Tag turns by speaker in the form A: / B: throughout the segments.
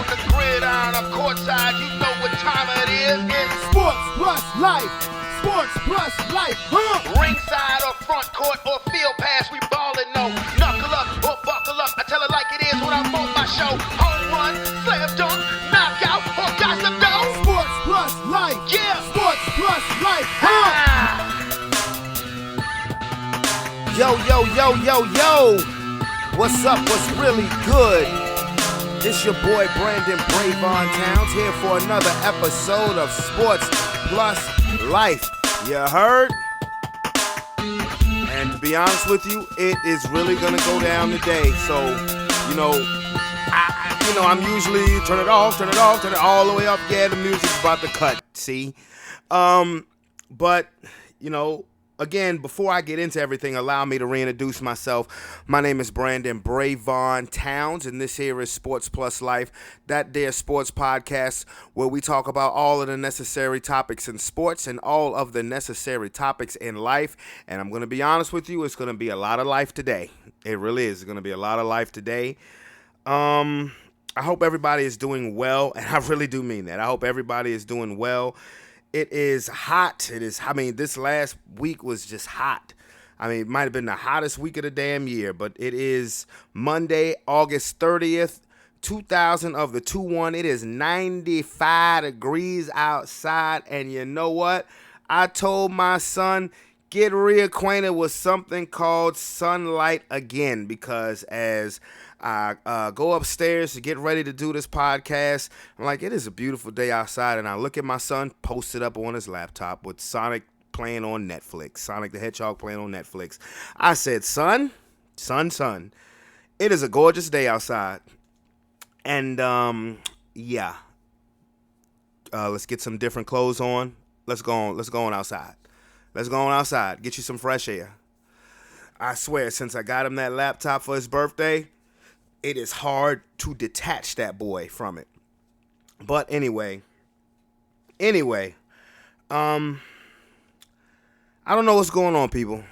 A: on the gridiron or courtside, you know what time it is. It's
B: Sports plus life. Sports plus life.
A: ringside or front court or field pass, we ballin', no. Knuckle up or buckle up, I tell it like it is when I'm on my show. Home run, slam dunk, knockout, or got some dough.
B: Sports plus life.
A: Yeah.
B: Sports plus life.
C: Yo, yo, yo, yo, yo. What's up? What's really good? This your boy Brandon Brevon Towns here for another episode of Sports Plus Life. You heard? And to be honest with you, it is really gonna go down today. So, I'm usually turn it off, turn it all the way up. Yeah, the music's about to cut. See, but again, before I get into everything, allow me to reintroduce myself. My name is Brandon Brevon Towns, and this here is Sports Plus Life, that there sports podcast where we talk about all of the necessary topics in sports and all of the necessary topics in life. And I'm going to be honest with you, it's going to be a lot of life today. It really is going to be a lot of life today. I hope everybody is doing well, and I really do mean that. I hope everybody is doing well. It is hot. This last week was just hot. It might have been the hottest week of the damn year, but it is Monday, August 30th, 2000 of the 2-1. It is 95 degrees outside, and you know what? I told my son, get reacquainted with something called sunlight again, because as I go upstairs to get ready to do this podcast, I'm like, it is a beautiful day outside, and I look at my son posted up on his laptop with Sonic playing on Netflix, Sonic the Hedgehog playing on Netflix. I said, son, it is a gorgeous day outside, and let's get some different clothes on. Let's go on outside. Let's go on outside. Get you some fresh air. I swear, since I got him that laptop for his birthday, it is hard to detach that boy from it. But anyway, I don't know what's going on, people.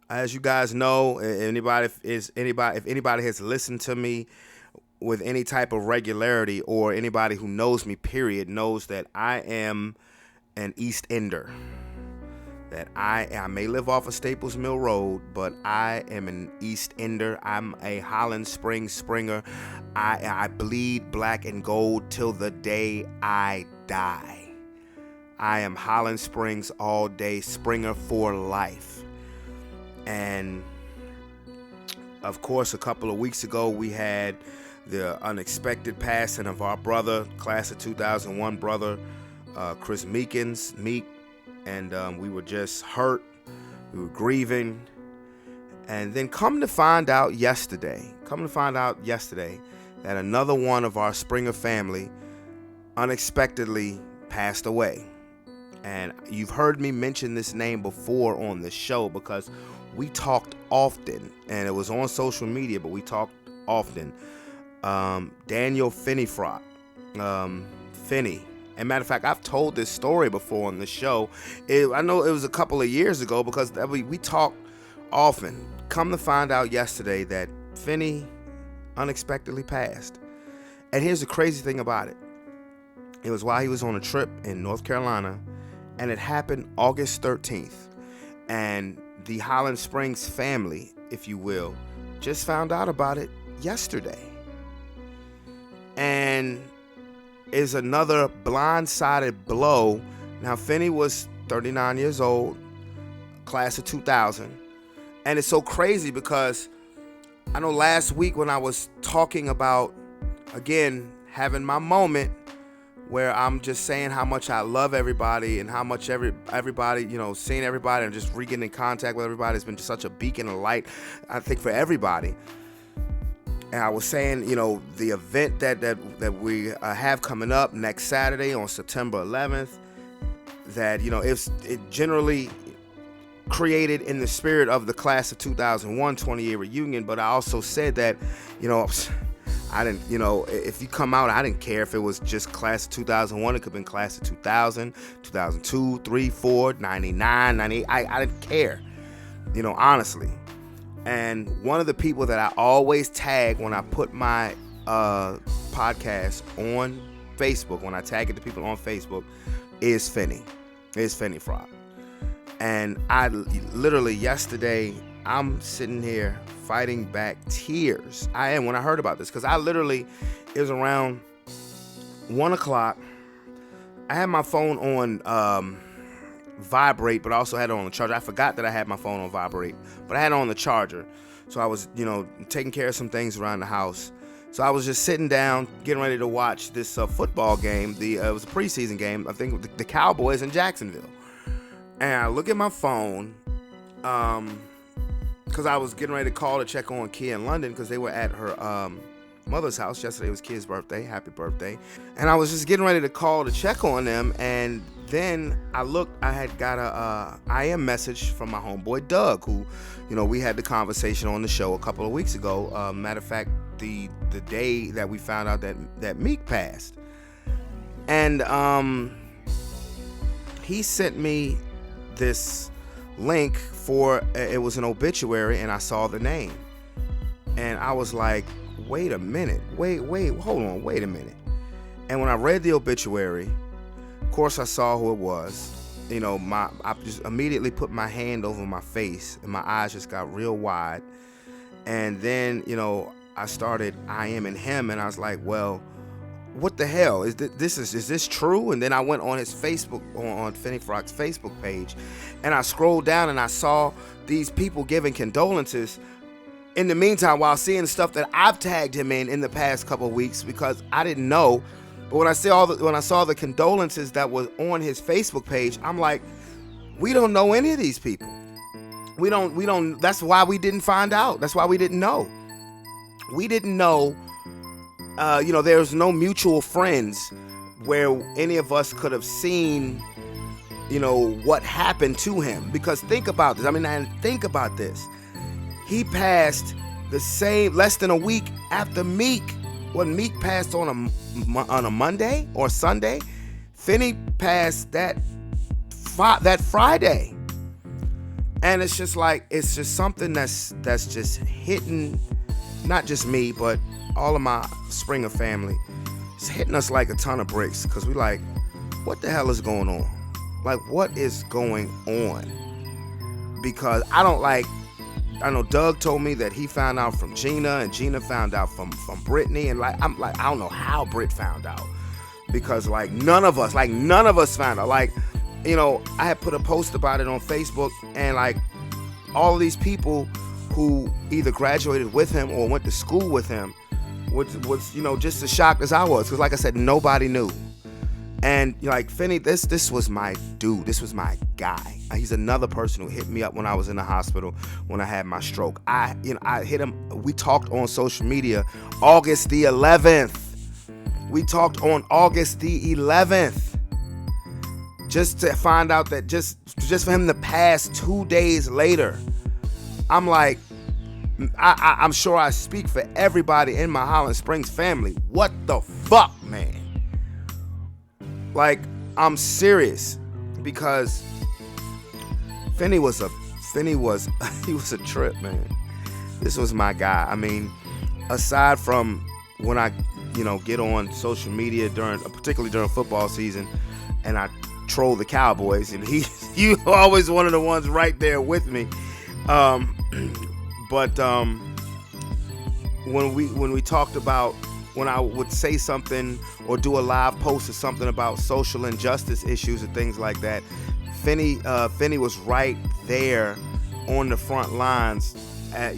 C: As you guys know, if anybody has listened to me with any type of regularity, or anybody who knows me, period, knows that I am an East Ender. That I may live off of Staples Mill Road, but I am an East Ender. I'm a Holland Springs Springer. I bleed black and gold till the day I die. I am Holland Springs all day, Springer for life. And of course, a couple of weeks ago, we had the unexpected passing of our brother, class of 2001 brother, Chris Meek. And we were just hurt. We were grieving. And then come to find out yesterday that another one of our Springer family unexpectedly passed away. And you've heard me mention this name before on the show because we talked often. And it was on social media, but we talked often. Daniel Finneyfrock. Finney. And matter of fact, I've told this story before on the show. I know it was a couple of years ago because we talk often. Come to find out yesterday that Finney unexpectedly passed. And here's the crazy thing about it. It was while he was on a trip in North Carolina, and it happened August 13th. And the Holland Springs family, if you will, just found out about it yesterday. And is another blindsided blow. Now, Finney was 39 years old, class of 2000. And it's so crazy because I know last week when I was talking about, again, having my moment where I'm just saying how much I love everybody and how much everybody, seeing everybody and just getting in contact with everybody has been just such a beacon of light, I think, for everybody. And I was saying, the event that we have coming up next Saturday on September 11th, that, it generally created in the spirit of the class of 2001 20-year reunion. But I also said that, I didn't, if you come out, I didn't care if it was just class of 2001. It could have been class of 2000, 2002, 3, 4, 99, 98. I didn't care, honestly. And one of the people that I always tag when I put my podcast on Facebook, when I tag it to people on Facebook, is Finney. It's Finney Frog. And I literally yesterday, I'm sitting here fighting back tears. I am when I heard about this, because it was around 1 o'clock. I had my phone on vibrate, but I also had it on the charger. I forgot that I had my phone on vibrate, but I had it on the charger. So I was, taking care of some things around the house. So I was just sitting down, getting ready to watch this football game. It was a preseason game, I think, the Cowboys in Jacksonville. And I look at my phone, because I was getting ready to call to check on Kia in London, because they were at her mother's house. Yesterday was Kia's birthday. Happy birthday. And I was just getting ready to call to check on them, and then I looked, I had got a IM message from my homeboy Doug, who, we had the conversation on the show a couple of weeks ago. Matter of fact, the day that we found out that Meek passed. And he sent me this link for, it was an obituary, and I saw the name. And I was like, wait a minute, hold on, wait a minute. And when I read the obituary, of course I saw who it was. I just immediately put my hand over my face, and my eyes just got real wide. And then, I started IMing him, and I was like, well, what the hell is this true? And then I went on his Facebook, on Finney Frog's Facebook page, and I scrolled down and I saw these people giving condolences. In the meantime, while seeing stuff that I've tagged him in the past couple of weeks, because I didn't know. But when I saw the condolences that was on his Facebook page, I'm like, we don't know any of these people. We don't. That's why we didn't find out. That's why we didn't know. We didn't know. There's no mutual friends where any of us could have seen, what happened to him. Because think about this. Think about this. He passed less than a week after Meek. When Meek passed on a Monday or Sunday, Finney passed that Friday. And it's just something that's just hitting, not just me, but all of my Springer family. It's hitting us like a ton of bricks, because we like, what the hell is going on? Like, what is going on? Because I know Doug told me that he found out from Gina, and Gina found out from Brittany, and I'm like, I don't know how Britt found out, because none of us found out. I had put a post about it on Facebook, and all of these people who either graduated with him or went to school with him was just as shocked as I was, because like I said, nobody knew. And Finney, this was my dude. This was my guy. He's another person who hit me up when I was in the hospital when I had my stroke. I hit him. We talked on social media August the 11th. We talked on August the 11th. Just to find out that just for him to pass 2 days later. I'm like, I'm sure I speak for everybody in my Holland Springs family. What the fuck, man? I'm serious, because Finney was a trip, man. This was my guy. Aside from when I, get on social media particularly during football season, and I troll the Cowboys, and you always one of the ones right there with me. But when we talked about, when I would say something or do a live post or something about social injustice issues and things like that, Finney was right there on the front lines at,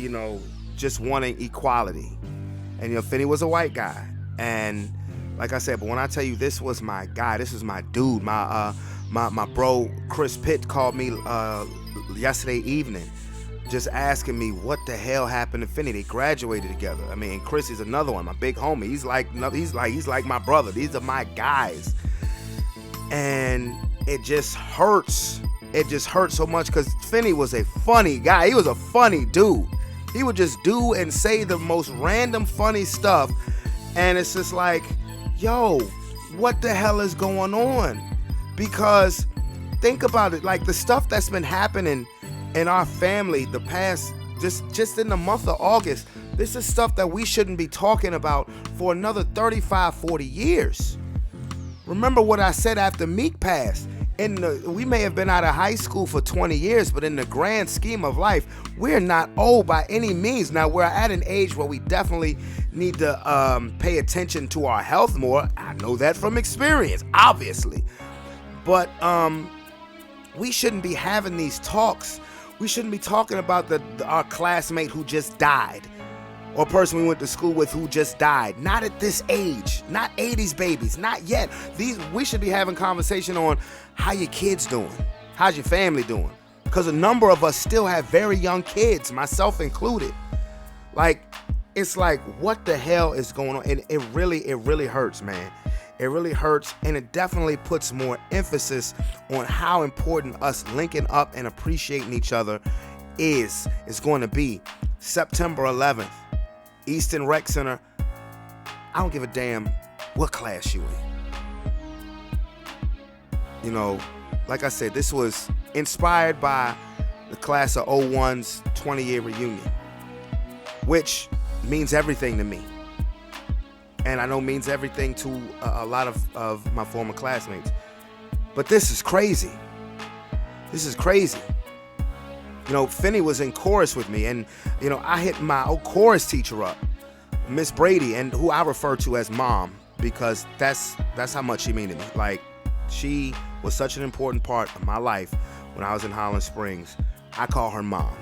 C: just wanting equality. And, Finney was a white guy. And like I said, but when I tell you this was my guy, this was my dude, my bro, Chris Pitt, called me yesterday evening, just asking me what the hell happened to Finney. They graduated together. Chris is another one, my big homie. He's like my brother. These are my guys. And it just hurts. It just hurts so much, because Finney was a funny guy. He was a funny dude. He would just do and say the most random funny stuff. And it's just like, yo, what the hell is going on? Because think about it, the stuff that's been happening in our family the past, just in the month of August, This is stuff that we shouldn't be talking about for another 35, 40 years. Remember what I said after Meek passed. We may have been out of high school for 20 years, but in the grand scheme of life, we're not old by any means. Now, we're at an age where we definitely need to pay attention to our health more. I know that from experience, obviously. But we shouldn't be having these talks. We shouldn't be talking about our classmate who just died, or a person we went to school with who just died. Not at this age. Not 80s babies. Not yet. We should be having conversation on how your kids doing. How's your family doing? Because a number of us still have very young kids, myself included. Like, it's like, what the hell is going on? And it really hurts, man. It really hurts, and it definitely puts more emphasis on how important us linking up and appreciating each other is going to be. September 11th, Easton Rec Center. I don't give a damn what class you in. You know, like I said, this was inspired by the class of 01's 20-year reunion, which means everything to me. And I know means everything to a lot of my former classmates. But this is crazy. This is crazy. You know, Finney was in chorus with me, and, you know, I hit my old chorus teacher up, Miss Brady, and who I refer to as Mom, because that's how much she mean to me. Like, she was such an important part of my life when I was in Holland Springs. I call her Mom.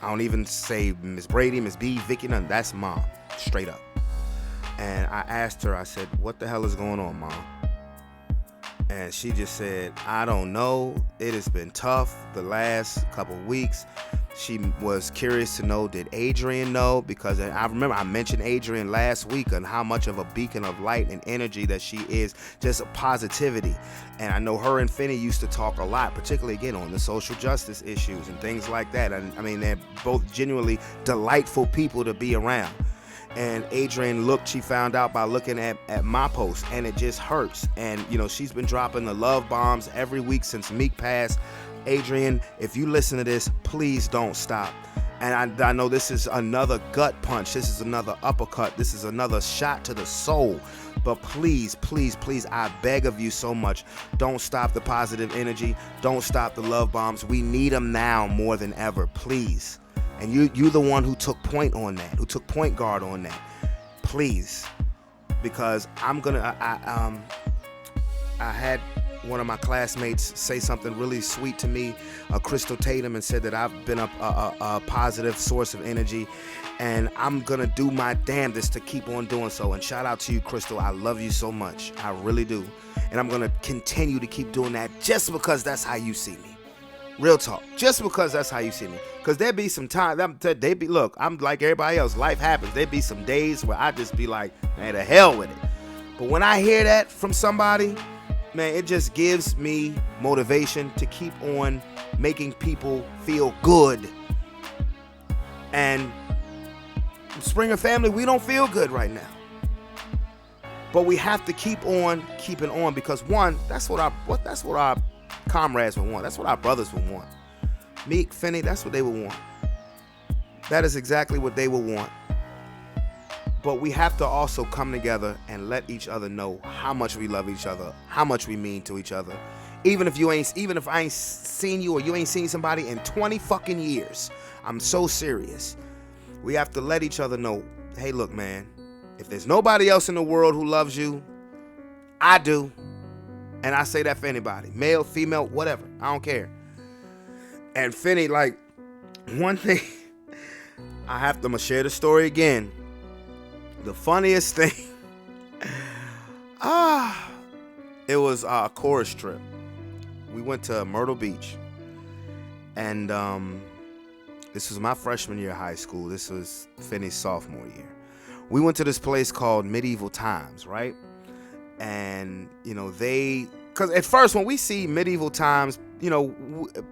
C: I don't even say Miss Brady, Miss B, Vicky, nothing. That's Mom, straight up. And I asked her, I said, what the hell is going on, Mom? And she just said, I don't know. It has been tough the last couple weeks. She was curious to know, did Adrian know? Because I remember I mentioned Adrian last week and how much of a beacon of light and energy that she is, just a positivity. And I know her and Finney used to talk a lot, particularly, again, on the social justice issues and things like that. And I mean, they're both genuinely delightful people to be around. And Adrian she found out by looking at my post, and it just hurts. And, you know, she's been dropping the love bombs every week since Meek passed. Adrian, if you listen to this, please don't stop. And I know this is another gut punch. This is another uppercut. This is another shot to the soul. But please, please, please, I beg of you so much, don't stop the positive energy. Don't stop the love bombs. We need them now more than ever, please. And you the one who took point on that, who took point guard on that. Please. Because I had one of my classmates say something really sweet to me, Crystal Tatum, and said that I've been a positive source of energy, and I'm gonna do my damnedest to keep on doing so. And shout out to you, Crystal. I love you so much. I really do. And I'm gonna continue to keep doing that just because that's how you see me. Real talk. Just because that's how you see me. Because there be some time, look, I'm like everybody else. Life happens. There be some days where I just be like, man, to hell with it. But when I hear that from somebody, man, it just gives me motivation to keep on making people feel good. And Springer family, we don't feel good right now. But we have to keep on keeping on, because one, that's what our comrades would want. That's what our brothers would want. Meek, Finney, that's what they would want. That is exactly what they would want. But we have to also come together and let each other know how much we love each other, how much we mean to each other. Even if I ain't seen you, or you ain't seen somebody in 20 fucking years. I'm so serious. We have to let each other know, hey, look, man, if there's nobody else in the world who loves you, I do. And I say that for anybody, male, female, whatever. I don't care. And Finney, like, one thing, I'm gonna share the story again. The funniest thing, it was a chorus trip. We went to Myrtle Beach, and this was my freshman year of high school. This was Finney's sophomore year. We went to this place called Medieval Times, right? And, you know, because at first when we see Medieval Times, you know,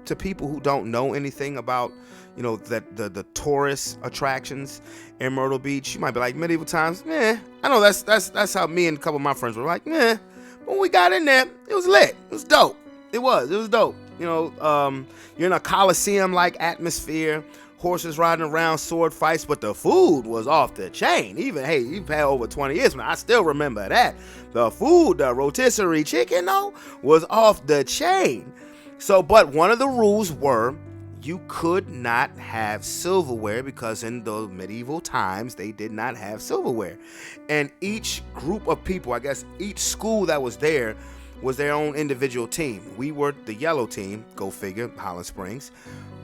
C: to people who don't know anything about, you know, that the tourist attractions in Myrtle Beach, you might be like, Medieval Times, I know that's how me and a couple of my friends were like, But when we got in there, it was lit. It was dope. It was dope. You know, you're in a Coliseum-like atmosphere. horses riding around, sword fights, but the food was off the chain. Even, hey, you've had over 20 years, man, I still remember that. The food, the rotisserie chicken, though, was off the chain. So, but one of the rules were you could not have silverware because in the medieval times, they did not have silverware. And each group of people, I guess each school that was there, was their own individual team. We were the yellow team, go figure, Holland Springs.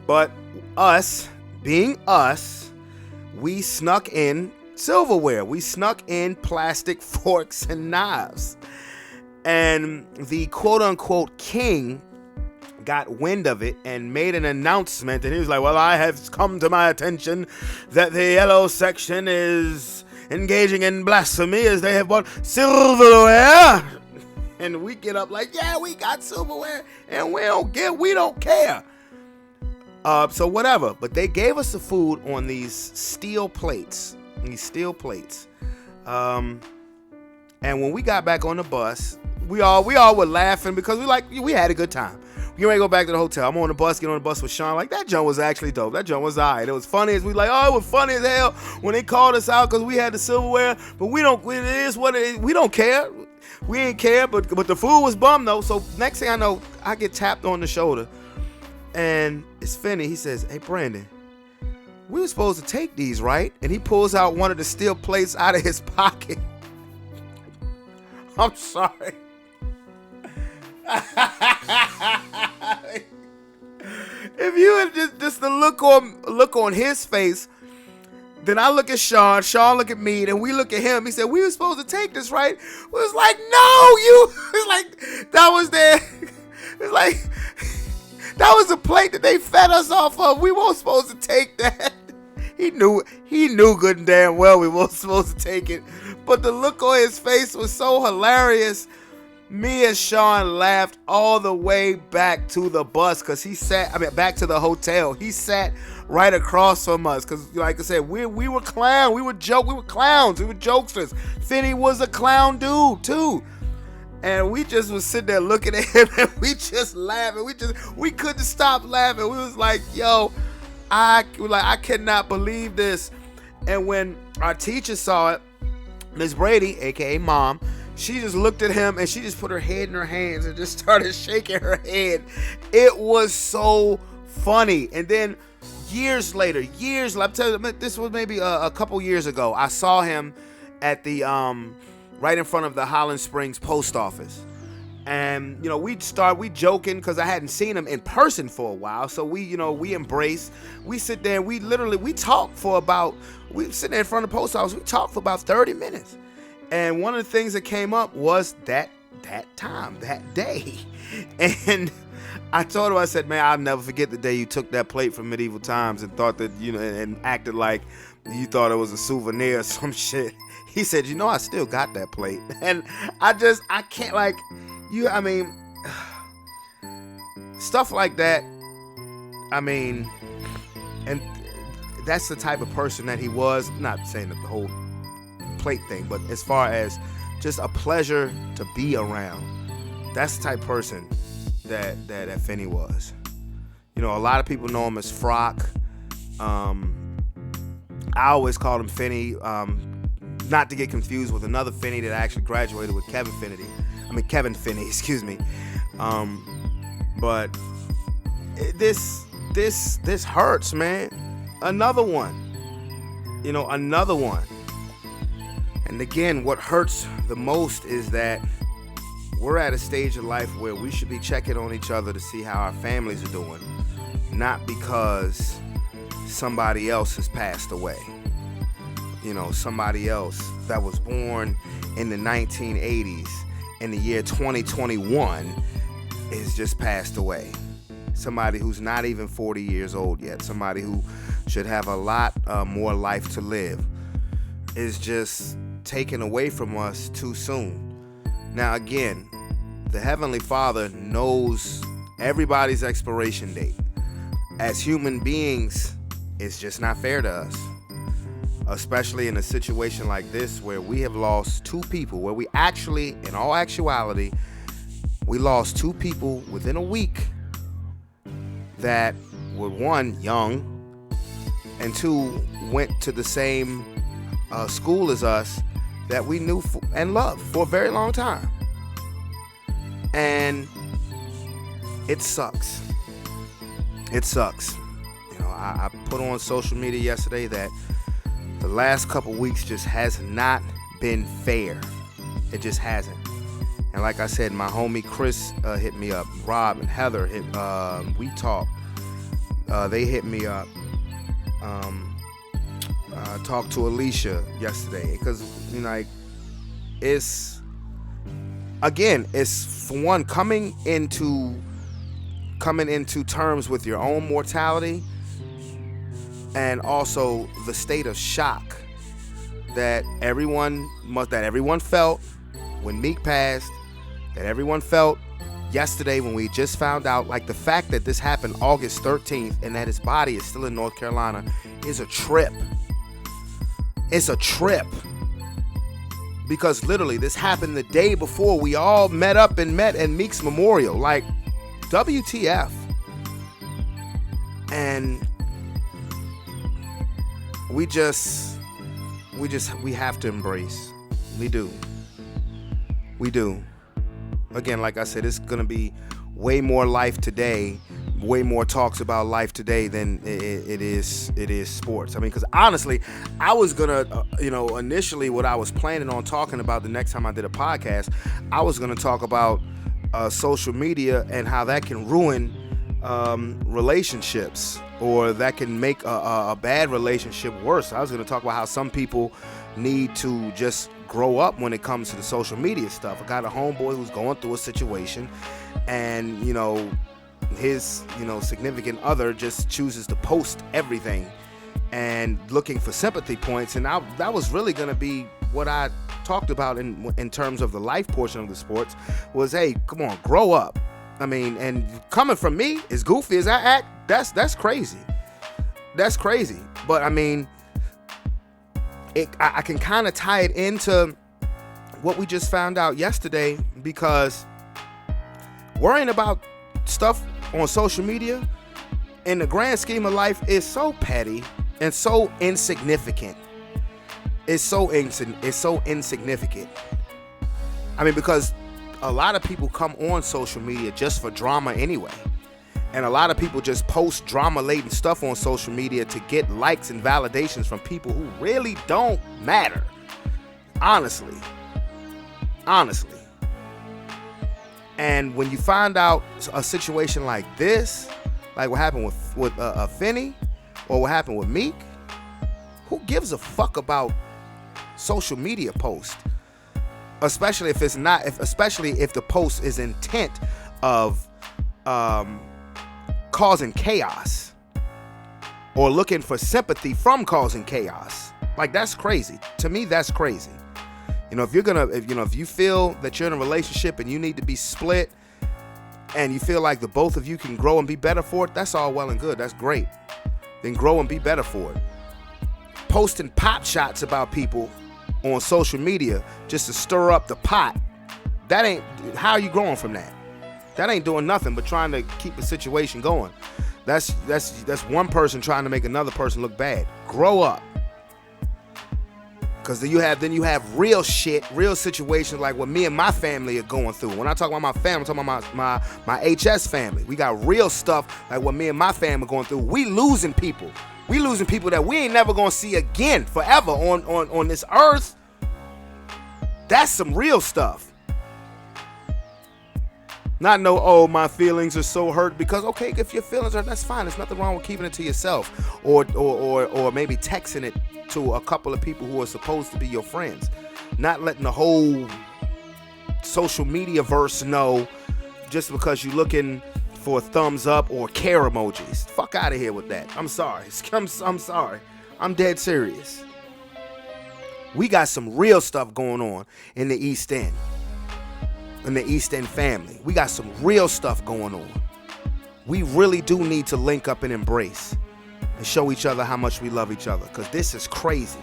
C: But us, being us, we snuck in silverware. We snuck in plastic forks and knives. And the quote-unquote king got wind of it and made an announcement. And he was like, well, I have come to my attention that the yellow section is engaging in blasphemy as they have bought silverware. And we get up like, yeah, we got silverware and we don't care. So whatever. But they gave us the food on these steel plates. And when we got back on the bus, we all were laughing because we had a good time. We ready to go back to the hotel. I'm on the bus, get on the bus with Sean. Like, that joint was actually dope. That joint was all right. It was funny as it was funny as hell when they called us out because we had the silverware. But it is what it is. We don't care. We ain't care, but the food was bum though. So next thing I know, I get tapped on the shoulder, and it's Finney. He says, "Hey Brandon, we were supposed to take these, right?" And he pulls out one of the steel plates out of his pocket. I'm sorry. If you had just the look on his face. Then I look at Sean look at me, and we look at him. He said, we were supposed to take this, right? We was like, no, it's like, that was there. It's like, that was the plate that they fed us off of. We weren't supposed to take that. He knew good and damn well we weren't supposed to take it. But the look on his face was so hilarious. Me and Sean laughed all the way back to the bus because back to the hotel. He sat right across from us because, like I said, we were clowns. We were clowns. We were jokesters. Finney was a clown dude too. And we just was sitting there looking at him and we just laughing. We couldn't stop laughing. We was like, yo, I cannot believe this. And when our teacher saw it, Miss Brady, aka Mom, she just looked at him and she just put her head in her hands and just started shaking her head. It was so funny. And then years later, I'm telling you, this was maybe a couple years ago. I saw him at the right in front of the Holland Springs post office. And, we joking because I hadn't seen him in person for a while. So we embrace, we sit there and we talk we sit there in front of the post office. We talked for about 30 minutes. And one of the things that came up was that day. And I told him, I said, man, I'll never forget the day you took that plate from medieval times and thought that, and acted like you thought it was a souvenir or some shit. He said, I still got that plate. And I can't stuff like that. And that's the type of person that he was. Not saying that the whole plate thing, but as far as just a pleasure to be around, that's the type of person that Finney was. A lot of people know him as Frock. I always called him Finney, not to get confused with another Finney that actually graduated with Kevin Finney, excuse me. But this hurts, man. Another one. And again, what hurts the most is that we're at a stage of life where we should be checking on each other to see how our families are doing, not because somebody else has passed away. Somebody else that was born in the 1980s in the year 2021 has just passed away. Somebody who's not even 40 years old yet, somebody who should have a lot more life to live, is just taken away from us too soon. Now again, the Heavenly Father knows everybody's expiration date. As human beings, it's just not fair to us, especially in a situation like this where we have lost two people, where we actually, in all actuality, we lost two people within a week that were, one, young, and two went to the same school as us that we knew and loved for a very long time. And it sucks. It sucks. I put on social media yesterday that the last couple weeks just has not been fair. It just hasn't. And like I said, my homie Chris hit me up. Rob and Heather we talked. They hit me up. Talked to Alicia yesterday because it's for one coming into terms with your own mortality, and also the state of shock that everyone felt when Meek passed, that everyone felt yesterday when we just found out. Like, the fact that this happened August 13th and that his body is still in North Carolina is a trip. It's a trip. Because literally this happened the day before we all met at Meek's memorial. Like, WTF. And we have to embrace. We do. Again, like I said, it's going to be way more life today, way more talks about life today than it is sports. I mean, because honestly, I was going to, initially what I was planning on talking about the next time I did a podcast, I was going to talk about social media and how that can ruin relationships, or that can make a bad relationship worse. I was going to talk about how some people need to just grow up when it comes to the social media stuff. I got a homeboy who's going through a situation, and his significant other just chooses to post everything and looking for sympathy points. And that was really going to be what I talked about in terms of the life portion of the sports was, hey, come on, grow up. I mean, and coming from me, as goofy as I act, that's crazy. That's crazy. But I mean, I can kind of tie it into what we just found out yesterday, because worrying about stuff on social media in the grand scheme of life is so petty and so insignificant. It's so insignificant. I mean, because a lot of people come on social media just for drama anyway. And a lot of people just post drama-laden stuff on social media to get likes and validations from people who really don't matter. Honestly. And when you find out a situation like this, like what happened with Finney, or what happened with Meek, who gives a fuck about social media posts? Especially if the post is intent of causing chaos, or looking for sympathy from causing chaos. Like, that's crazy. To me, that's crazy. If you feel that you're in a relationship and you need to be split, and you feel like the both of you can grow and be better for it, that's all well and good. That's great. Then grow and be better for it. Posting pop shots about people on social media just to stir up the pot, how are you growing from that? That ain't doing nothing but trying to keep the situation going. That's one person trying to make another person look bad. Grow up. Because then you have real shit, real situations like what me and my family are going through. When I talk about my family, I'm talking about my HS family. We got real stuff like what me and my family are going through. We losing people. We losing people that we ain't never gonna see again forever on this earth. That's some real stuff. Not my feelings are so hurt, because okay, if your feelings are, that's fine. There's nothing wrong with keeping it to yourself, or maybe texting it to a couple of people who are supposed to be your friends. Not letting the whole social media verse know just because you're looking for a thumbs up or care emojis. Fuck out of here with that. I'm sorry. I'm sorry. I'm dead serious. We got some real stuff going on in the East End. In the East End family. We got some real stuff going on. We really do need to link up and embrace and show each other how much we love each other, because this is crazy.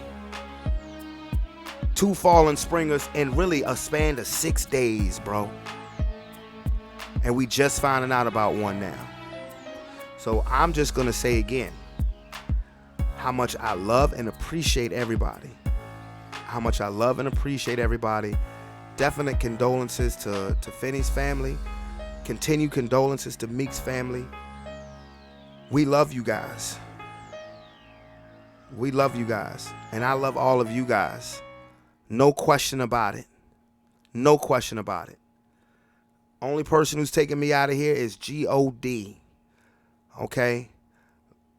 C: 2 fallen springers in really a span of 6 days, bro. And we just finding out about one now. So I'm just going to say again, how much I love and appreciate everybody. Definite condolences to Finney's family. Continued condolences to Meek's family. We love you guys. And I love all of you guys. No question about it. Only person who's taking me out of here is G.O.D. Okay?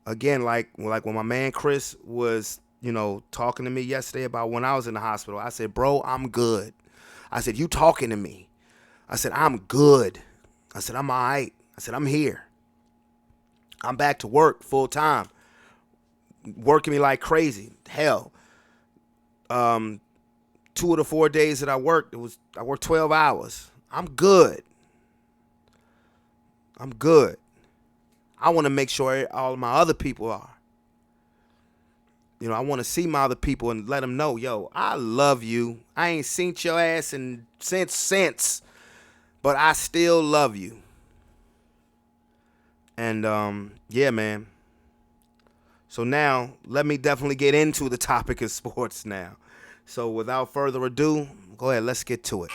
C: Again, like when my man Chris was, talking to me yesterday about when I was in the hospital, I said, bro, I'm good. I said, you talking to me. I said, I'm good. I said, I'm all right. I said, I'm here. I'm back to work full time. Working me like crazy. Hell. 2 of the 4 days that I worked, I worked 12 hours. I'm good. I want to make sure all of my other people are. I want to see my other people and let them know, yo, I love you. I ain't seen your ass since, but I still love you. And, yeah, man. So now, let me definitely get into the topic of sports now. So without further ado, go ahead, let's get to it.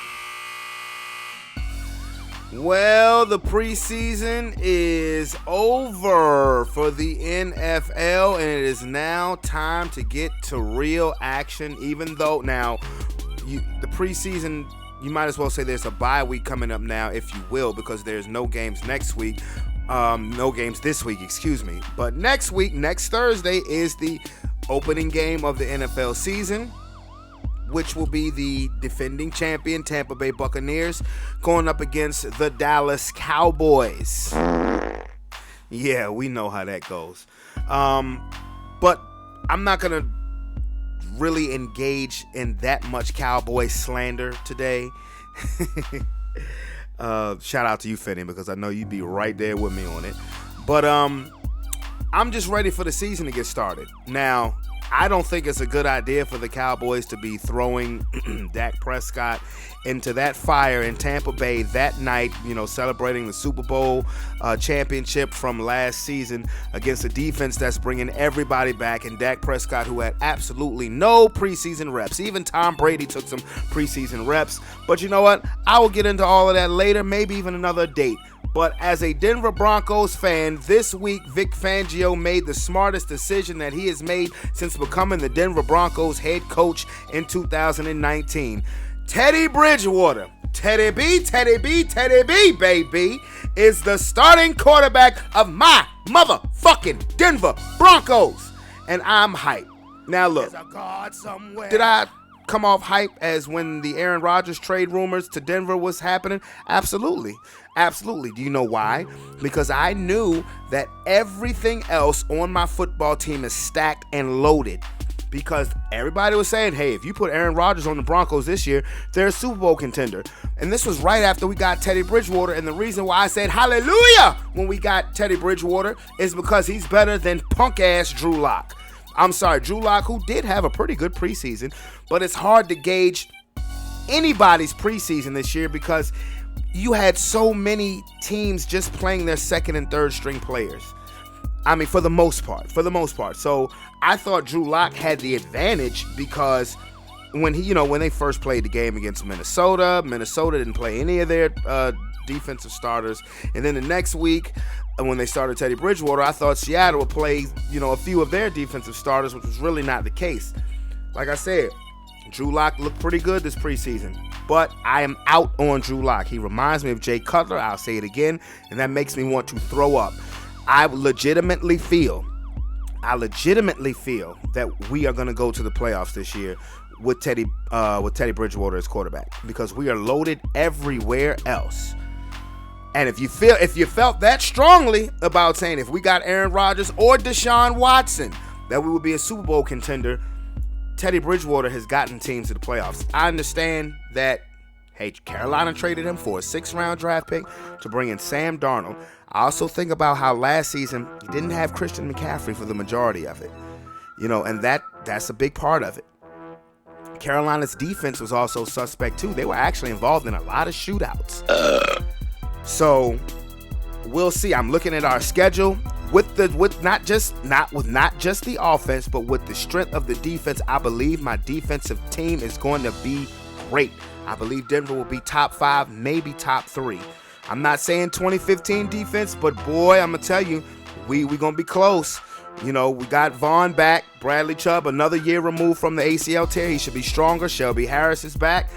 C: Well, the preseason is over for the NFL, and it is now time to get to real action, even though now the preseason, you might as well say there's a bye week coming up now, if you will, because there's no games next week. No games this week, excuse me. But next week, next Thursday, is the opening game of the NFL season, which will be the defending champion Tampa Bay Buccaneers going up against the Dallas Cowboys. Yeah, we know how that goes. But I'm not going to really engage in that much Cowboy slander today. Shout out to you, Finney, because I know you'd be right there with me on it. But I'm just ready for the season to get started. Now, I don't think it's a good idea for the Cowboys to be throwing Dak Prescott into that fire in Tampa Bay that night, celebrating the Super Bowl championship from last season against a defense that's bringing everybody back, and Dak Prescott, who had absolutely no preseason reps. Even Tom Brady took some preseason reps. But you know what? I will get into all of that later, maybe even another date. But as a Denver Broncos fan, this week Vic Fangio made the smartest decision that he has made since becoming the Denver Broncos head coach in 2019. Teddy Bridgewater, Teddy B, baby, is the starting quarterback of my motherfucking Denver Broncos. And I'm hyped. Now look, did I come off hype as when the Aaron Rodgers trade rumors to Denver was happening? Absolutely. Do you know why? Because I knew that everything else on my football team is stacked and loaded. Because everybody was saying, hey, if you put Aaron Rodgers on the Broncos this year, they're a Super Bowl contender. And this was right after we got Teddy Bridgewater. And the reason why I said hallelujah when we got Teddy Bridgewater is because he's better than punk-ass Drew Lock. I'm sorry, Drew Lock, who did have a pretty good preseason. But it's hard to gauge anybody's preseason this year because you had so many teams just playing their second and third string players. I mean, for the most part. So I thought Drew Lock had the advantage because when they first played the game against Minnesota didn't play any of their defensive starters. And then the next week, when they started Teddy Bridgewater, I thought Seattle would play, a few of their defensive starters, which was really not the case. Like I said, Drew Lock looked pretty good this preseason, but I am out on Drew Lock. He reminds me of Jay Cutler. I'll say it again, and that makes me want to throw up. I legitimately feel that we are going to go to the playoffs this year with Teddy Bridgewater as quarterback because we are loaded everywhere else. And if you felt that strongly about saying if we got Aaron Rodgers or Deshaun Watson that we would be a Super Bowl contender, Teddy Bridgewater has gotten teams to the playoffs. I understand that, hey, Carolina traded him for a 6th-round draft pick to bring in Sam Darnold. I also think about how last season he didn't have Christian McCaffrey for the majority of it. And that's a big part of it. Carolina's defense was also suspect too. They were actually involved in a lot of shootouts. So we'll see. I'm looking at our schedule. with not just the offense, but with the strength of the defense, I believe my defensive team is going to be great. I believe Denver will be top 5, maybe top 3. I'm not saying 2015 defense, but boy, I'm gonna tell you, we gonna be close. We got Vaughn back, Bradley Chubb, another year removed from the ACL tear. He should be stronger. Shelby Harris is back.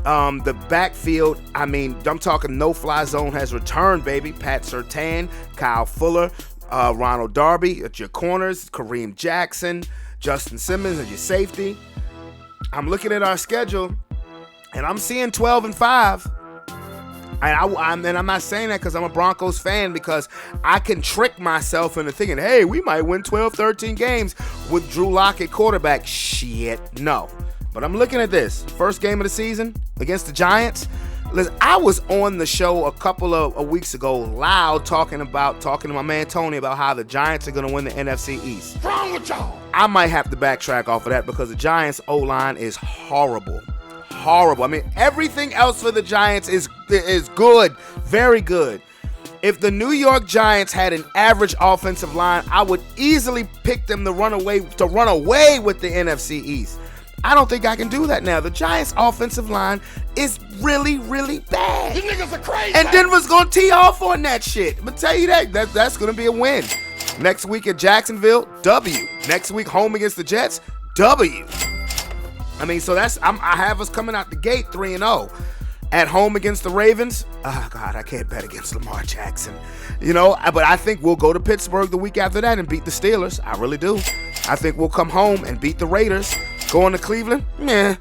C: The backfield, I'm talking no-fly zone has returned, baby. Pat Surtain, Kyle Fuller, Ronald Darby at your corners, Kareem Jackson, Justin Simmons at your safety. I'm looking at our schedule, and I'm seeing 12-5. And I'm not saying that because I'm a Broncos fan, because I can trick myself into thinking, hey, we might win 12, 13 games with Drew Lock at quarterback. Shit, no. But I'm looking at this. First game of the season against the Giants. Listen, I was on the show a couple of weeks ago loud talking to my man Tony about how the Giants are going to win the NFC East.
B: What's wrong with y'all?
C: I might have to backtrack off of that because the Giants' O-line is horrible. Horrible. Everything else for the Giants is good, very good. If the New York Giants had an average offensive line, I would easily pick them to run away with the NFC East. I don't think I can do that now. The Giants' offensive line is really, really bad.
B: You niggas are crazy.
C: And Denver's gonna tee off on that shit. But tell you that's gonna be a win. Next week at Jacksonville, W. Next week home against the Jets, W. So I have us coming out the gate 3-0. At home against the Ravens, oh God, I can't bet against Lamar Jackson. But I think we'll go to Pittsburgh the week after that and beat the Steelers. I really do. I think we'll come home and beat the Raiders. Going to Cleveland? No.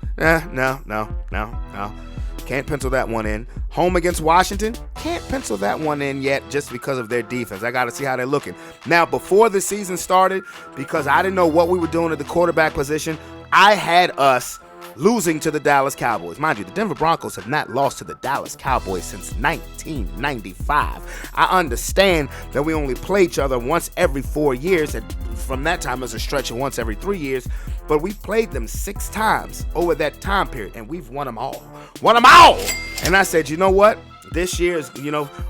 C: Can't pencil that one in. Home against Washington? Can't pencil that one in yet just because of their defense. I got to see how they're looking. Now, before the season started, because I didn't know what we were doing at the quarterback position, I had us losing to the Dallas Cowboys. Mind you, the Denver Broncos have not lost to the Dallas Cowboys since 1995. I understand that we only play each other once every 4 years, and from that time as a stretch of once every 3 years, but we played them 6 times over that time period, and we've won them all. And I said, you know what? This year is,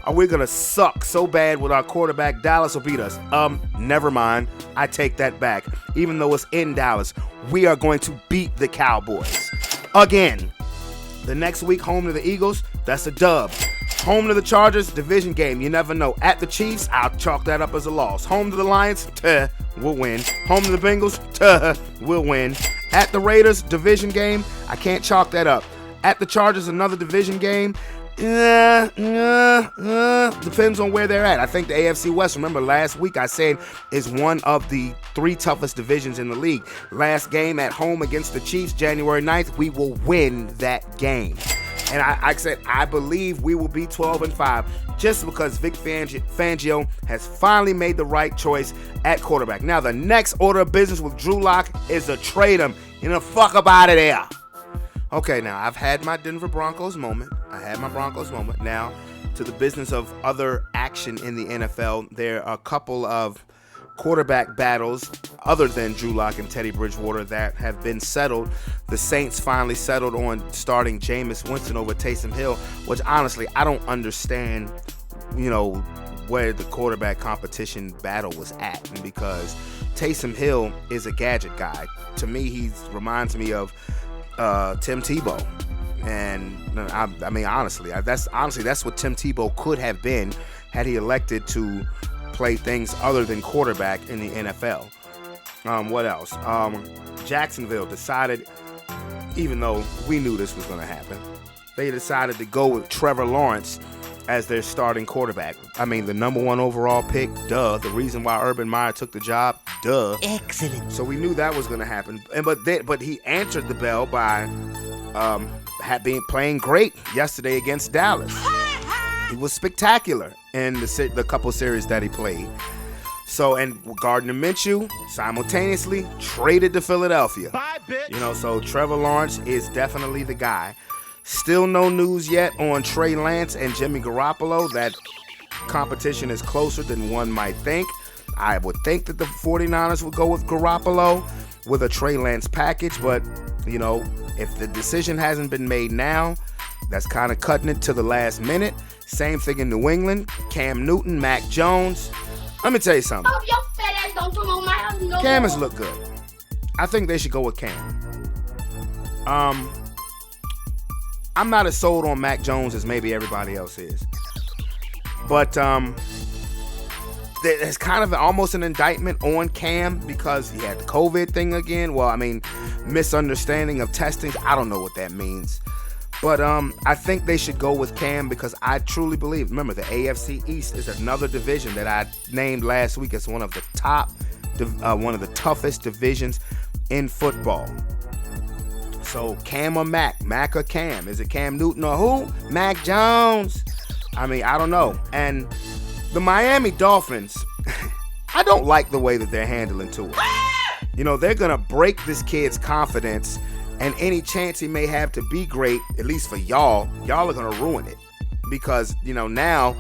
C: are we going to suck so bad with our quarterback? Dallas will beat us. Never mind. I take that back. Even though it's in Dallas, we are going to beat the Cowboys. Again. The next week, home to the Eagles, that's a dub. Home to the Chargers, division game, you never know. At the Chiefs, I'll chalk that up as a loss. Home to the Lions, we'll win. Home to the Bengals, we'll win. At the Raiders, division game, I can't chalk that up. At the Chargers, another division game. Depends on where they're at. I think the AFC West, remember last week I said, is one of the 3 toughest divisions in the league. Last game at home against the Chiefs, January 9th, we will win that game. And I said, I believe we will be 12-5 just because Vic Fangio has finally made the right choice at quarterback. Now, the next order of business with Drew Lock is to trade him. Fuck up out of there. Okay, now, I've had my Denver Broncos moment. Now, to the business of other action in the NFL, there are a couple of quarterback battles other than Drew Lock and Teddy Bridgewater that have been settled. The Saints finally settled on starting Jameis Winston over Taysom Hill, which honestly, I don't understand, where the quarterback competition battle was at. And because Taysom Hill is a gadget guy. To me, he reminds me of Tim Tebow. And honestly, that's what Tim Tebow could have been had he elected to play things other than quarterback in the NFL. What else? Jacksonville decided, even though we knew this was going to happen, they decided to go with Trevor Lawrence as their starting quarterback. The number 1 overall pick, duh. The reason why Urban Meyer took the job, duh.
D: Excellent.
C: So we knew that was going to happen. But he answered the bell by playing great yesterday against Dallas. He was spectacular in the couple series that he played. So, and Gardner Minshew simultaneously traded to Philadelphia.
B: Bye, bitch.
C: So Trevor Lawrence is definitely the guy. Still no news yet on Trey Lance and Jimmy Garoppolo. That competition is closer than one might think. I would think that the 49ers would go with Garoppolo with a Trey Lance package, but, if the decision hasn't been made now, that's kind of cutting it to the last minute. Same thing in New England. Cam Newton, Mac Jones. Let me tell you something.
D: Hope your fat ass don't come on my house no
C: Cam
D: more.
C: has looked good. I think they should go with Cam. I'm not as sold on Mac Jones as maybe everybody else is. But there's kind of almost an indictment on Cam because he had the COVID thing again. Well, I mean, misunderstanding of testing. I don't know what that means. But I think they should go with Cam because I truly believe, remember, the AFC East is another division that I named last week as one of the toughest divisions in football. So Cam or Mac? Mac or Cam? Is it Cam Newton or who? Mac Jones? I mean, I don't know. And the Miami Dolphins, I don't like the way that they're handling Tua. You know, they're going to break this kid's confidence, and any chance he may have to be great, at least for y'all are going to ruin it. Because, you know, now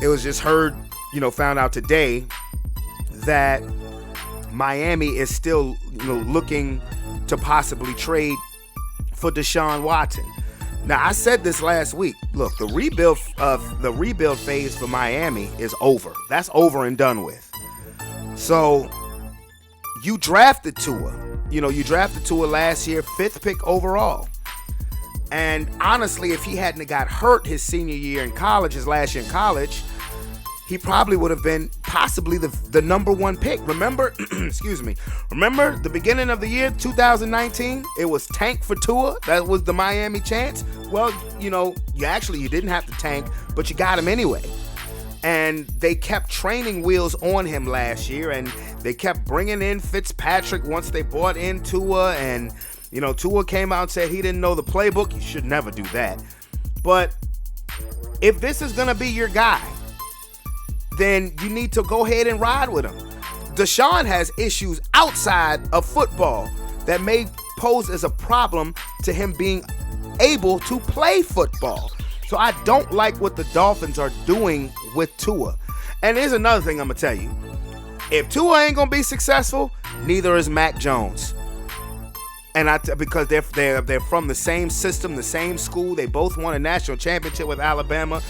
C: it was just found out today that Miami is still, looking to possibly trade for Deshaun Watson. Now, I said this last week. Look, the rebuild phase for Miami is over. That's over and done with. So, you drafted Tua. You drafted Tua last year, 5th pick overall. And honestly, if he hadn't got hurt his senior year in college, his last year in college, he probably would have been possibly the number 1 pick. Remember, remember the beginning of the year, 2019? It was tank for Tua. That was the Miami chance. Well, you didn't have to tank, but you got him anyway. And they kept training wheels on him last year, and they kept bringing in Fitzpatrick once they brought in Tua. And, Tua came out and said he didn't know the playbook. You should never do that. But if this is going to be your guy, then you need to go ahead and ride with him. Deshaun has issues outside of football that may pose as a problem to him being able to play football. So I don't like what the Dolphins are doing with Tua. And here's another thing I'm going to tell you. If Tua ain't going to be successful, neither is Mac Jones. And because they're from the same system, the same school. They both won a national championship with Alabama.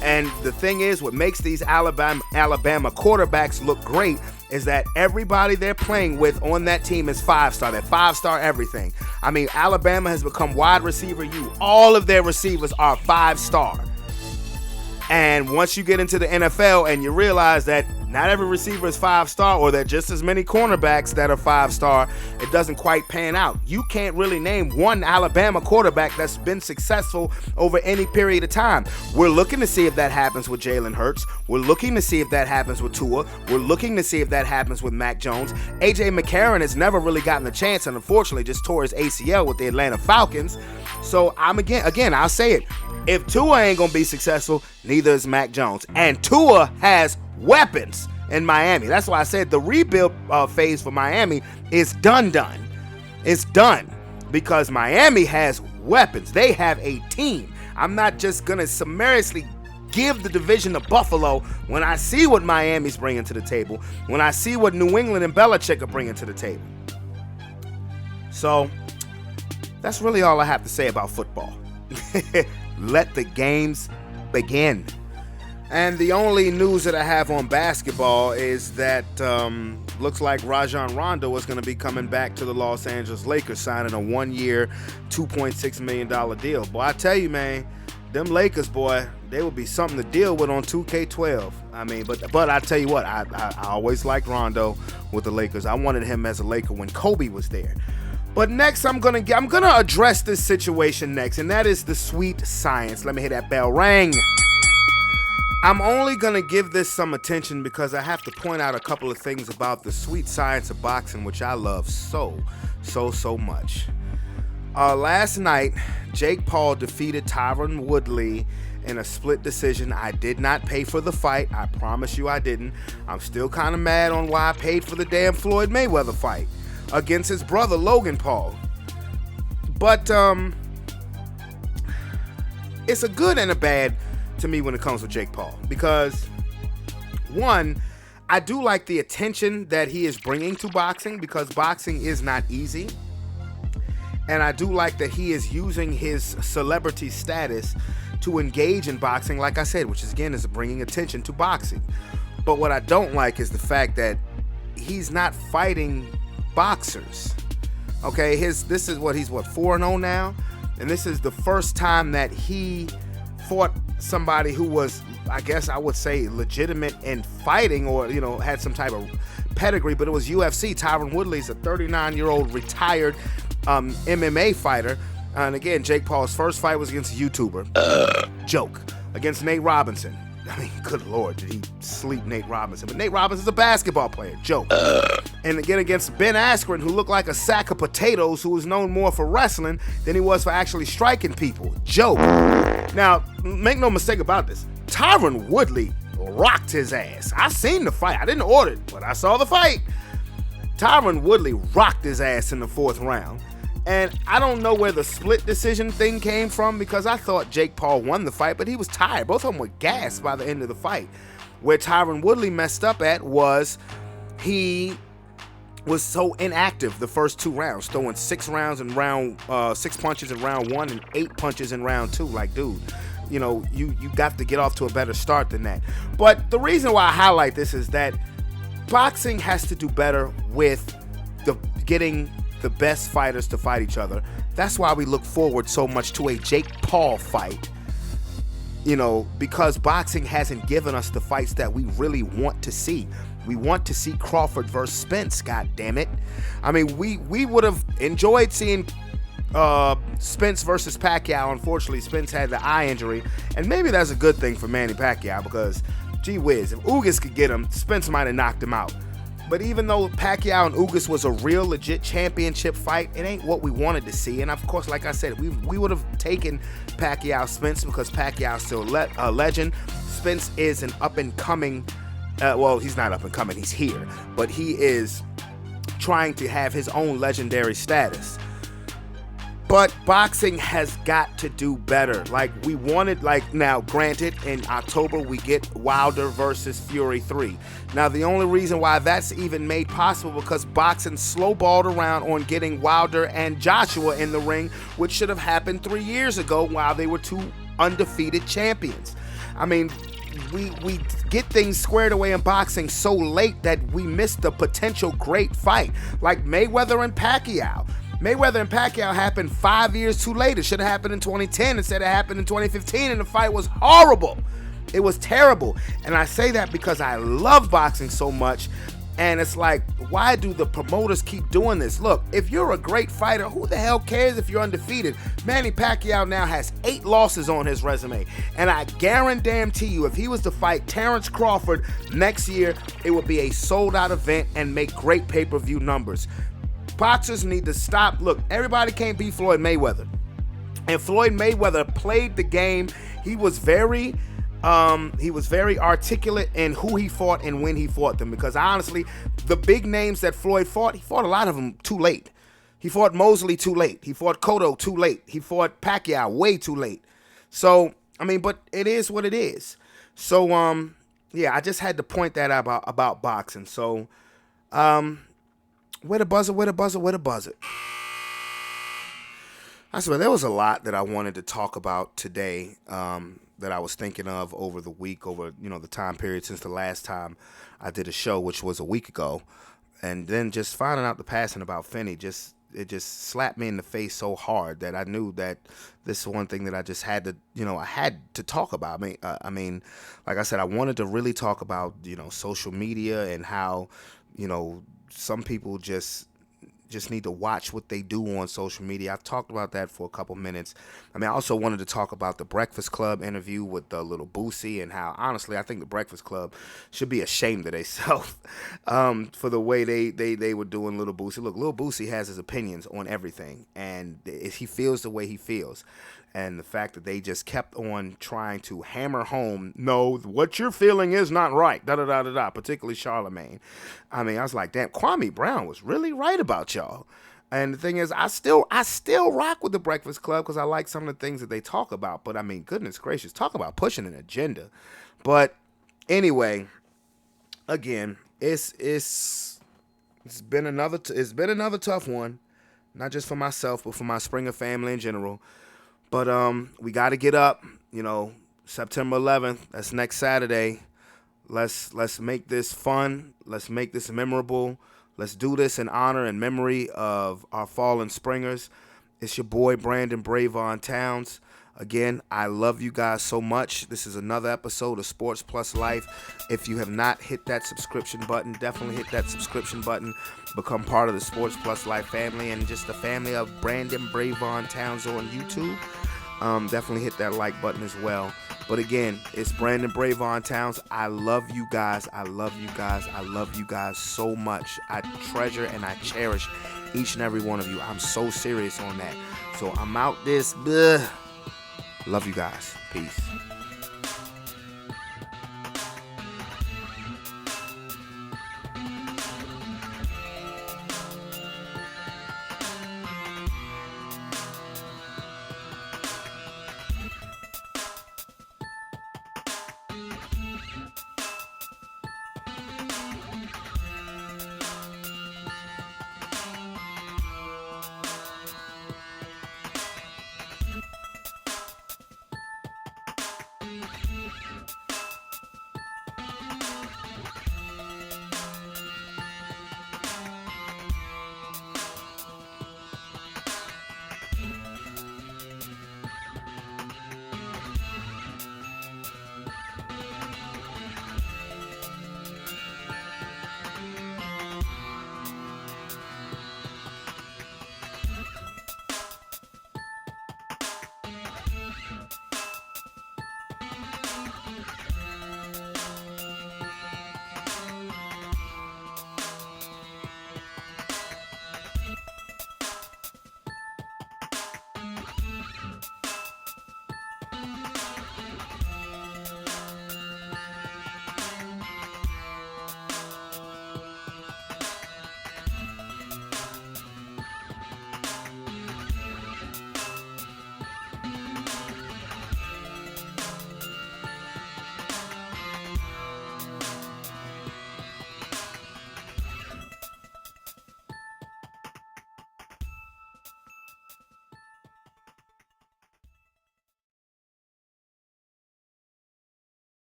C: And the thing is, what makes these Alabama quarterbacks look great is that everybody they're playing with on that team is 5-star. They're 5-star everything. I mean, Alabama has become wide receiver U. All of their receivers are 5-star. And once you get into the NFL and you realize that not every receiver is 5-star, or there are just as many cornerbacks that are 5-star, it doesn't quite pan out. You can't really name one Alabama quarterback that's been successful over any period of time. We're looking to see if that happens with Jalen Hurts. We're looking to see if that happens with Tua. We're looking to see if that happens with Mac Jones. A.J. McCarron has never really gotten a chance, and unfortunately just tore his ACL with the Atlanta Falcons. So again, I'll say it. If Tua ain't going to be successful, neither is Mac Jones. And Tua has weapons in Miami. That's why I said the rebuild phase for Miami is done. It's done because Miami has weapons. They have a team. I'm not just going to summarily give the division to Buffalo when I see what Miami's bringing to the table, when I see what New England and Belichick are bringing to the table. So that's really all I have to say about football. Let the games begin. And the only news that I have on basketball is that looks like Rajon Rondo is going to be coming back to the Los Angeles Lakers, signing a 1-year, $2.6 million deal. Boy, I tell you, man, them Lakers, boy, they will be something to deal with on 2K12. I mean, but I tell you what, I always liked Rondo with the Lakers. I wanted him as a Laker when Kobe was there. But next, I'm gonna address this situation next, and that is the sweet science. Let me hear that bell ring. I'm only gonna give this some attention because I have to point out a couple of things about the sweet science of boxing, which I love so much. Last night, Jake Paul defeated Tyron Woodley in a split decision. I did not pay for the fight. I promise you I didn't. I'm still kind of mad on why I paid for the damn Floyd Mayweather fight against his brother Logan Paul. But it's a good and a bad to me when it comes to Jake Paul, because one, I do like the attention that he is bringing to boxing, because boxing is not easy, and I do like that he is using his celebrity status to engage in boxing, like I said, which is, again, is bringing attention to boxing. But what I don't like is the fact that he's not fighting boxers. Okay, he's 4-0 now, and this is the first time that he fought somebody who was, I guess I would say, legitimate in fighting, or had some type of pedigree. But it was UFC. Tyron Woodley's a 39-year-old retired MMA fighter. And again, Jake Paul's first fight was against a YouTuber. Joke. Against Nate Robinson. I mean, good Lord, did he sleep Nate Robinson? But Nate Robinson's a basketball player. Joke. And again against Ben Askren, who looked like a sack of potatoes, who was known more for wrestling than he was for actually striking people. Joke. Now, make no mistake about this. Tyron Woodley rocked his ass. I seen the fight. I didn't order it, but I saw the fight. Tyron Woodley rocked his ass in the 4th round. And I don't know where the split decision thing came from, because I thought Jake Paul won the fight, but he was tired. Both of them were gassed by the end of the fight. Where Tyron Woodley messed up at was he was so inactive the first 2 rounds, throwing 6 rounds in round 6 punches in round 1 and 8 punches in round 2. Like, dude, you got to get off to a better start than that. But the reason why I highlight this is that boxing has to do better with getting the best fighters to fight each other. That's why we look forward so much to a Jake Paul fight, because boxing hasn't given us the fights that we really want to see. We want to see Crawford versus Spence, god damn it. I mean, we would have enjoyed seeing Spence versus Pacquiao. Unfortunately, Spence had the eye injury, and maybe that's a good thing for Manny Pacquiao, because gee whiz, if Ugas could get him, Spence might have knocked him out. But even though Pacquiao and Ugas was a real legit championship fight, it ain't what we wanted to see. And of course, like I said, we would have taken Pacquiao Spence, because Pacquiao's still a legend. Spence is an up and coming, well, he's not up and coming, he's here, but he is trying to have his own legendary status. But boxing has got to do better. Like, we wanted, now, granted, in October, we get Wilder versus Fury 3. Now, the only reason why that's even made possible because boxing slowballed around on getting Wilder and Joshua in the ring, which should have happened 3 years ago while they were 2 undefeated champions. I mean, we get things squared away in boxing so late that we miss the potential great fight. Like Mayweather and Pacquiao. Mayweather and Pacquiao happened 5 years too late. It should have happened in 2010 instead of happened in 2015, and the fight was horrible. It was terrible. And I say that because I love boxing so much, and it's like, why do the promoters keep doing this? Look, if you're a great fighter, who the hell cares if you're undefeated? Manny Pacquiao now has 8 losses on his resume, and I guarantee you, if he was to fight Terrence Crawford next year, it would be a sold-out event and make great pay-per-view numbers. Boxers need to stop. Look, everybody can't beat Floyd Mayweather. And Floyd Mayweather played the game. He was very articulate in who he fought and when he fought them. Because honestly, the big names that Floyd fought, he fought a lot of them too late. He fought Mosley too late. He fought Cotto too late. He fought Pacquiao way too late. So, I mean, but it is what it is. So, yeah, I just had to point that out about boxing. So, where the buzzer? I swear there was a lot that I wanted to talk about today that I was thinking of over the week, over the time period since the last time I did a show, which was a week ago. And then just finding out the passing about Finney, it just slapped me in the face so hard that I knew that this is one thing that I just had to, I had to talk about. I mean, like I said, I wanted to really talk about, social media and how, some people just need to watch what they do on social media. I've talked about that for a couple minutes. I mean, I also wanted to talk about the Breakfast Club interview with Little Boosie, and how, honestly, I think the Breakfast Club should be ashamed of themselves for the way they were doing Little Boosie. Look, Little Boosie has his opinions on everything, and he feels the way he feels. And the fact that they just kept on trying to hammer home, no, what you're feeling is not right, da-da-da-da-da, particularly Charlemagne. I mean, I was like, damn, Kwame Brown was really right about y'all. And the thing is, I still rock with the Breakfast Club because I like some of the things that they talk about. But, I mean, goodness gracious, talk about pushing an agenda. But, anyway, again, it's been another tough one, not just for myself, but for my Springer family in general. But we got to get up, September 11th. That's next Saturday. Let's make this fun. Let's make this memorable. Let's do this in honor and memory of our fallen springers. It's your boy Brandon Brevon Towns. Again, I love you guys so much. This is another episode of Sports Plus Life. If you have not hit that subscription button, definitely hit that subscription button. Become part of the Sports Plus Life family and just the family of Brandon Brevon Towns on YouTube. Definitely hit that like button as well. But again, it's Brandon Brevon Towns. I love you guys. I love you guys. I love you guys so much. I treasure and I cherish each and every one of you. I'm so serious on that. So I'm out this. Love you guys. Peace.